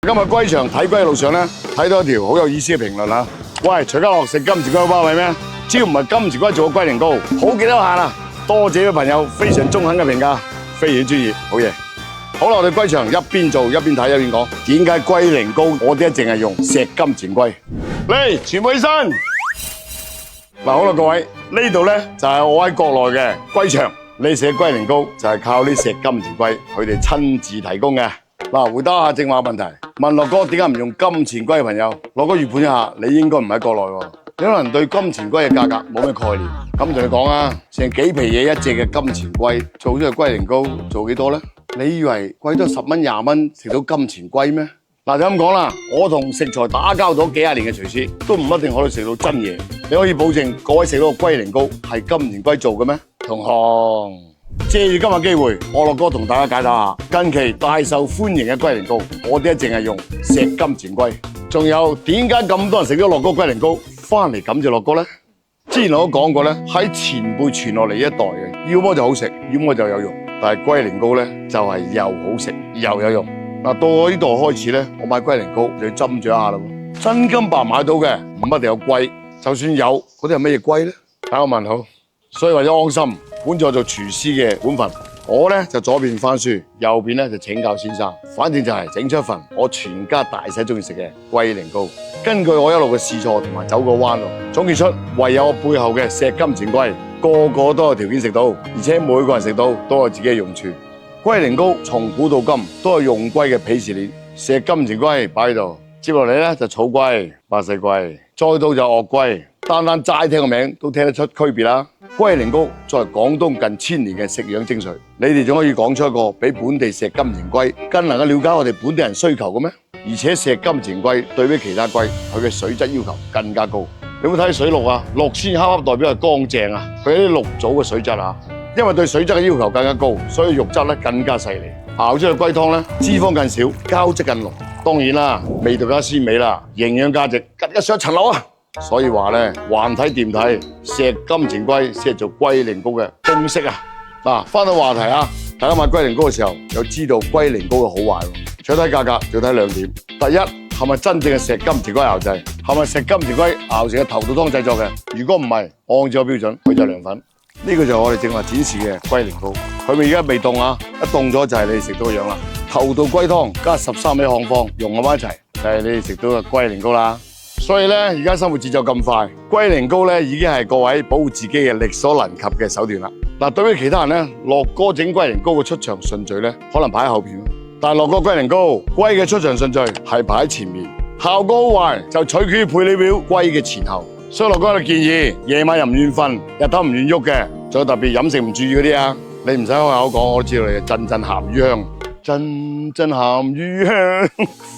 今日龜場睇龜路上咧，睇到一條好有意思嘅評論啊！喂，徐家樂食金錢龜好包係咩？只要唔係金錢龜做個龜苓膏，好幾多閒啊！多謝啲朋友非常中肯嘅評價，非常專業，好嘢。好啦，我哋龜場一邊做一邊睇一邊講，點解龜苓膏我哋一淨係用石金錢龜？嚟，全部起身！嗱，好啦，各位，呢度咧就係我喺國內嘅龜場，呢隻龜苓膏就係靠呢石金錢龜佢哋親自提供嘅。嗱，回答下正話問題，問樂哥點解唔用金錢龜嘅朋友，樂哥預判一下，你應該唔喺國內喎，你可能對金錢龜嘅價格冇咩概念。咁同你講啊，成幾皮嘢一隻嘅金錢龜，做咗個龜苓膏做幾多咧？你以為貴多10蚊20蚊食到金錢龜咩？嗱，就咁講啦，我同食材打交咗幾廿年嘅廚師，都唔一定可以食到真嘢。你可以保證各位食到個龜苓膏係金錢龜做嘅咩？同行，借住今日機會，我樂哥同大家解答下近期大受歡迎嘅龜苓膏，我哋一淨係用石金錢龜。仲有點解咁多人食咗樂哥龜苓膏翻嚟感謝樂哥咧？之前我都講過咧，喺前輩傳落嚟一代嘅，要麼就好食，要麼就有用。但係龜苓膏咧就係又好食又有用。嗱，到我呢度開始咧，我買龜苓膏就要斟酌一下啦。真金白買到嘅唔一定有龜，就算有，嗰啲係咩嘢龜咧？睇我問好。所以為咗安心，本咗做廚師嘅本分，我咧就左邊翻書，右邊咧就請教先生。反正就係整出一份我全家大細中意食嘅龜苓膏。根據我一路嘅試錯同埋走過彎路，總結出唯有我背後嘅石金錢龜，個個都有條件食到，而且每個人食到都有自己嘅用處。龜苓膏從古到今都係用龜嘅鄙視鏈，石金錢龜擺喺度，接落嚟咧就草龜、巴西龜，再到就鱷龜。單齋聽個名都聽得出區別啦。龜苓膏作為廣東近1000年嘅食養精髓，你哋仲可以講出一個比本地石金錢龜更能夠了解我哋本地人需求嘅咩？而且石金錢龜對比其他龜，佢嘅水質要求更加高。你有冇睇水綠啊？綠先恰恰代表係乾淨啊，佢係啲綠藻嘅水質啊。因為對水質嘅要求更加高，所以肉質咧更加細膩。熬出嘅龜湯咧，脂肪更少，膠質更濃。當然啦，味道更加鮮美啦，營養價值更加上一層樓啊！所以話咧，橫睇掂睇，石金錢龜先係做龜苓膏嘅公式啊！嗱，翻到話題啊，大家買龜苓膏嘅時候，有知道龜苓膏嘅好壞喎。除咗睇價格，仲要睇兩點。第一，係咪真正嘅石金錢龜熬製？係咪石金錢龜熬成嘅頭肚湯製作嘅？如果唔係，按照標準，佢就係涼粉。呢個就係我哋正話展示嘅龜苓膏，佢咪而家未凍啊，一凍咗就係你哋食到嘅樣啦。頭肚龜湯加13味漢方融合埋一齊，就係你哋食到嘅龜苓膏啦。所以咧，而家生活節奏咁快，龜苓膏咧已經係各位保護自己嘅力所能及嘅手段啦。嗱，對於其他人咧，樂哥整龜苓膏嘅出場順序咧，可能排喺後邊，但係樂哥龜苓膏龜嘅出場順序係排喺前面，效果好壞就取決於配料表龜嘅前後。所以樂哥就建議，夜晚又唔願瞓，日頭唔願喐嘅，仲有特別飲食唔注意嗰啲啊，你唔使開口講，我都知道你陣陣鹹魚香，陣陣鹹魚香，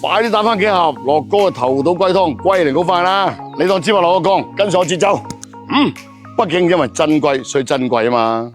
快啲打翻幾盒樂哥嘅頭肚龜湯龜苓膏翻啦！你當芝麻落個缸，跟上我節奏。畢竟因為珍貴，所以珍貴啊嘛。